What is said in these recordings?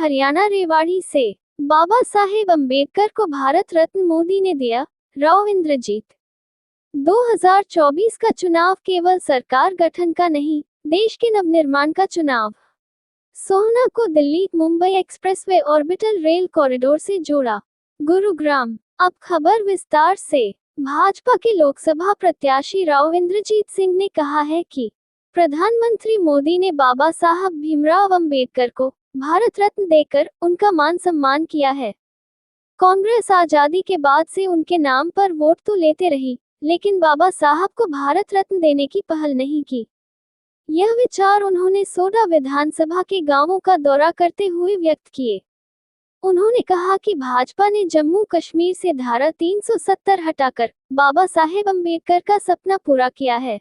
हरियाणा रेवाड़ी से। बाबा साहेब अम्बेडकर को भारत रत्न मोदी ने दिया, राव इंद्रजीत। 2024 का चुनाव केवल सरकार गठन का नहीं, देश के नवनिर्माण का चुनाव। सोहना को Delhi Mumbai expressway orbital rail corridor से जोड़ा। गुरुग्राम। अब खबर विस्तार से। भाजपा के लोकसभा प्रत्याशी राव इंद्रजीत सिंह ने कहा है कि प्रधानमंत्री मोदी ने बाबा साहब भीमराव अंबेडकर को भारत रत्न देकर उनका मान सम्मान किया है। कांग्रेस आजादी के बाद से उनके नाम पर वोट तो लेते रही, लेकिन बाबा साहब को भारत रत्न देने की पहल नहीं की। यह विचार उन्होंने सोडा विधानसभा के गांवों का दौरा करते हुए व्यक्त किए। उन्होंने कहा कि भाजपा ने जम्मू कश्मीर से धारा 370 हटाकर बाबा साहेब अम्बेडकर का सपना पूरा किया है।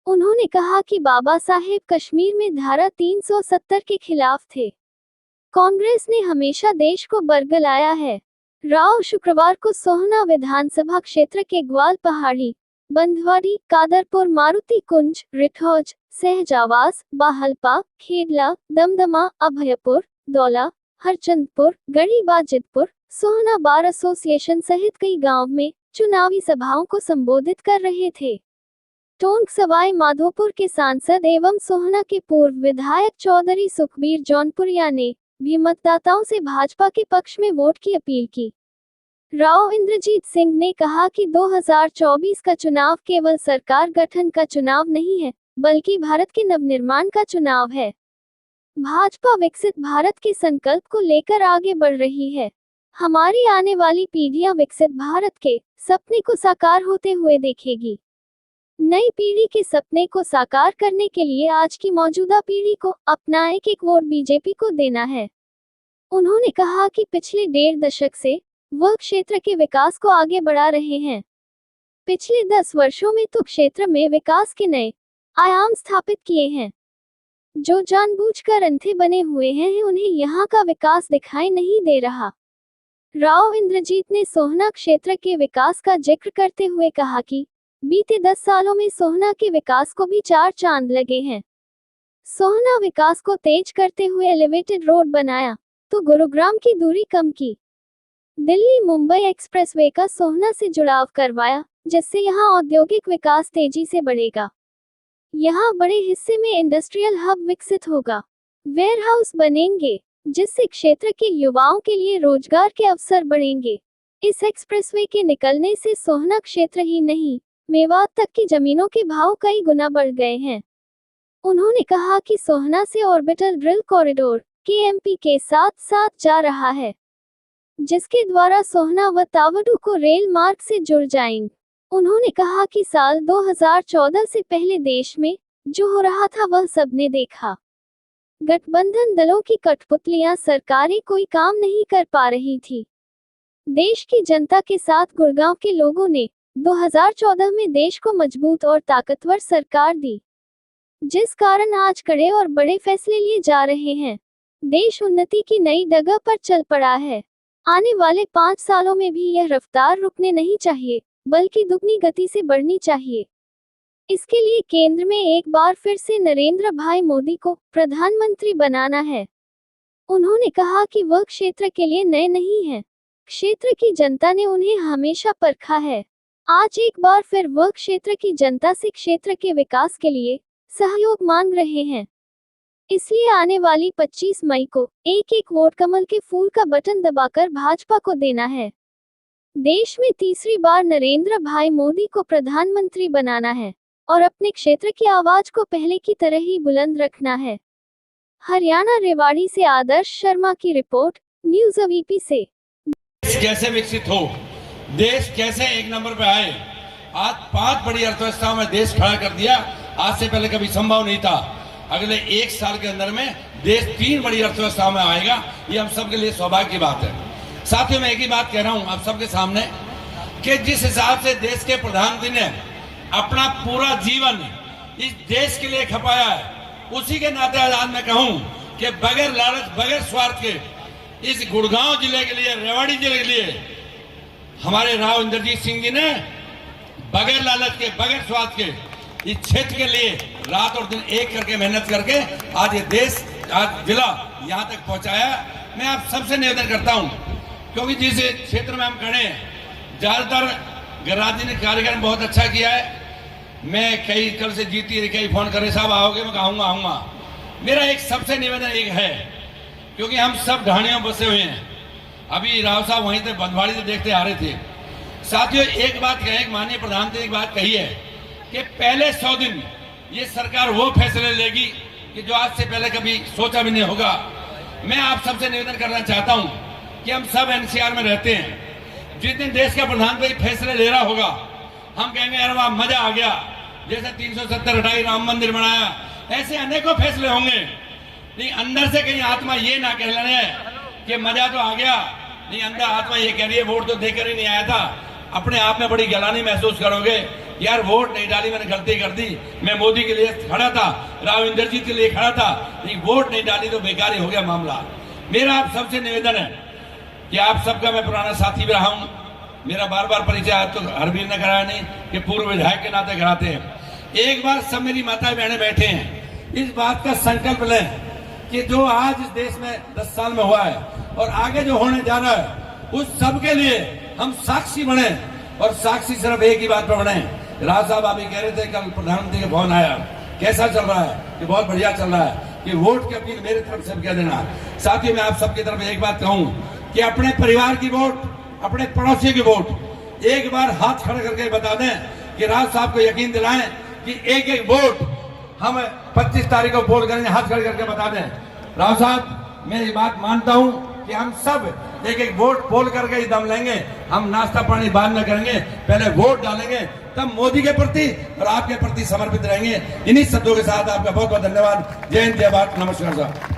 उन्होंने कहा कि बाबा साहेब कश्मीर में धारा 370 के खिलाफ थे। कांग्रेस ने हमेशा देश को बरगलाया है। राव शुक्रवार को सोहना विधानसभा क्षेत्र के ग्वाल पहाड़ी, बंधवाड़ी, कादरपुर, मारुति कुंज, रिठौज, सहजावास, बाहलपा, खेडला, दमदमा, अभयपुर, दौला, हरचंदपुर, गढ़ी बाजितपुर, सोहना बार एसोसिएशन सहित कई गांव में चुनावी सभाओं को संबोधित कर रहे थे। टोंक सवाई माधोपुर के सांसद एवं सोहना के पूर्व विधायक चौधरी सुखबीर जौनपुरिया ने भी मतदाताओं से भाजपा के पक्ष में वोट की अपील की। राव इंद्रजीत सिंह ने कहा कि 2024 का चुनाव केवल सरकार गठन का चुनाव नहीं है, बल्कि भारत के नवनिर्माण का चुनाव है। भाजपा विकसित भारत के संकल्प को लेकर आगे बढ़ रही है। हमारी आने वाली पीढ़ियां विकसित भारत के सपने को साकार होते हुए देखेगी। नई पीढ़ी के सपने को साकार करने के लिए आज की मौजूदा पीढ़ी को अपना एक वोट बीजेपी को देना है। उन्होंने कहा कि पिछले 1.5 दशक से वह क्षेत्र के विकास को आगे बढ़ा रहे हैं। पिछले 10 वर्षों में तो क्षेत्र में विकास के नए आयाम स्थापित किए हैं। जो जानबूझकर अंधे बने हुए हैं, उन्हें यहाँ का विकास दिखाई नहीं दे रहा। राव इंद्रजीत ने सोहना क्षेत्र के विकास का जिक्र करते हुए कहा कि बीते 10 सालों में सोहना के विकास को भी 4 चांद लगे हैं। सोहना विकास को तेज करते हुए एलिवेटेड रोड बनाया तो गुरुग्राम की दूरी कम की। दिल्ली मुंबई एक्सप्रेसवे का सोहना से जुड़ाव करवाया, जिससे यहां औद्योगिक विकास तेजी से बढ़ेगा। यहां बड़े हिस्से में इंडस्ट्रियल हब विकसित होगा। वेयरहाउस बनेंगे, जिससे क्षेत्र के युवाओं के लिए रोजगार के अवसर बढ़ेंगे। इस एक्सप्रेसवे के निकलने से सोहना क्षेत्र ही नहीं, मेवात तक की जमीनों के भाव कई गुना बढ़ गए हैं। उन्होंने कहा कि सोहना से ऑर्बिटल रेल कॉरिडोर केएमपी के साथ साथ जा रहा है, जिसके द्वारा सोहना व तावड़ू को रेल मार्ग से जुड़ जाएंगे। उन्होंने कहा कि साल 2014 से पहले देश में जो हो रहा था वह सबने देखा। गठबंधन दलों की कठपुतलियां सरकारें कोई काम नहीं कर पा रही थी। देश की जनता के साथ गुड़गांव के लोगों ने 2014 में देश को मजबूत और ताकतवर सरकार दी, जिस कारण आज कड़े और बड़े फैसले लिए जा रहे हैं। देश उन्नति की नई डगर पर चल पड़ा है। आने वाले 5 सालों में भी यह रफ्तार रुकने नहीं चाहिए, बल्कि दुगनी गति से बढ़नी चाहिए। इसके लिए केंद्र में एक बार फिर से नरेंद्र भाई मोदी को प्रधानमंत्री बनाना है। उन्होंने कहा कि वह क्षेत्र के लिए नए नहीं हैं। क्षेत्र की जनता ने उन्हें हमेशा परखा है। आज एक बार फिर वह क्षेत्र की जनता से क्षेत्र के विकास के लिए सहयोग मांग रहे हैं। इसलिए आने वाली 25 मई को एक वोट कमल के फूल का बटन दबाकर भाजपा को देना है। देश में तीसरी बार नरेंद्र भाई मोदी को प्रधानमंत्री बनाना है और अपने क्षेत्र की आवाज को पहले की तरह ही बुलंद रखना है। हरियाणा रेवाड़ी से आदर्श शर्मा की रिपोर्ट, न्यूज़ अवीपी से। कैसे विकसित हो, देश कैसे एक नंबर पे आए। आज 5 बड़ी अर्थव्यवस्थाओं में देश खड़ा कर दिया, आज से पहले कभी संभव नहीं था। अगले 1 साल के अंदर में देश 3 बड़ी अर्थव्यवस्थाओं में आएगा, ये हम सबके लिए सौभाग्य की बात है। साथियों, मैं एक ही बात कह रहा हूं आप सबके सामने कि जिस हिसाब से देश के प्रधानमंत्री ने अपना पूरा जीवन इस देश के लिए खपाया है, उसी के नाते आज मैं कहूं कि बगैर लालच बगैर स्वार्थ के इस गुड़गांव जिले के लिए, रेवाड़ी जिले के लिए हमारे राव इंद्रजीत सिंह जी ने बगैर लालच के बगैर स्वार्थ के इस क्षेत्र के लिए रात और दिन एक करके मेहनत करके आज ये देश, आज जिला यहाँ तक पहुंचाया। मैं आप सबसे निवेदन करता हूं, क्योंकि जिस क्षेत्र में हम खड़े हैं, ज्यादातर राजनीतिक कार्यक्रम बहुत अच्छा किया है। मैं कई कल से जीती कई फोन करे, साहब आओगे, मैं आऊंगा। मेरा एक सबसे निवेदन एक है, क्योंकि हम सब ढाणियों बसे हुए हैं। अभी राव साहब वहीं से बंधवाड़ी से देखते आ रहे थे। साथियों, एक बात कहे, माननीय प्रधानमंत्री एक बात कही है कि पहले 100 दिन ये सरकार वो फैसले लेगी कि जो आज से पहले कभी सोचा भी नहीं होगा। मैं आप सबसे निवेदन करना चाहता हूं कि हम सब एनसीआर में रहते हैं। जिस दिन देश का प्रधानमंत्री फैसले ले रहा होगा, हम कहेंगे यार वाह मजा आ गया, जैसे 370 हटाई, राम मंदिर बनाया, ऐसे अनेकों फैसले होंगे। नहीं, अंदर से कहीं आत्मा ये ना कह रहे कि मजा तो आ गया, नहीं, अंदर आत्मा ये कह रही है वोट तो देकर ही नहीं आया था। अपने आप में बड़ी गलानी महसूस करोगे, यार वोट नहीं डाली, मैंने गलती कर दी, मैं मोदी के लिए खड़ा था, राव इंद्रजीत के लिए खड़ा था, नहीं वोट नहीं डाली तो बेकार ही हो गया मामला। मेरा आप सबसे निवेदन है कि आप सबका मैं पुराना साथी भी रहा हूं, मेरा बार बार परिचय आज तो हरवीर ने कराया नहीं कि पूर्व विधायक के नाते कराते हैं। एक बार सब मेरी माता बहने बैठे हैं, इस बात का संकल्प लें कि जो आज इस देश में 10 साल में हुआ है और आगे जो होने जा रहा है, उस सब के लिए हम साक्षी बने, और साक्षी सिर्फ एक ही बात पर बने। राज साहब अभी कह रहे थे कल प्रधानमंत्री का फोन आया, कैसा चल रहा है, कि बहुत बढ़िया चल रहा है, कि वोट की अपील मेरी तरफ से कह देना। साथियों, मैं आप सबकी तरफ एक बात कहूं कि अपने परिवार की वोट, अपने पड़ोसी की वोट एक बार हाथ खड़ा करके बता दें कि राज साहब को यकीन दिलाएं कि एक एक वोट हम 25 तारीख को पोल करेंगे, हाथ खड़े करके बता दें। राव साहब, मैं ये बात मानता हूं कि हम सब एक एक वोट पोल करके ही दम लेंगे। हम नाश्ता पानी बाद में करेंगे, पहले वोट डालेंगे, तब मोदी के प्रति और आपके प्रति समर्पित रहेंगे। इन्हीं शब्दों के साथ आपका बहुत बहुत धन्यवाद। जय हिंद, जय भारत, नमस्कार साहब।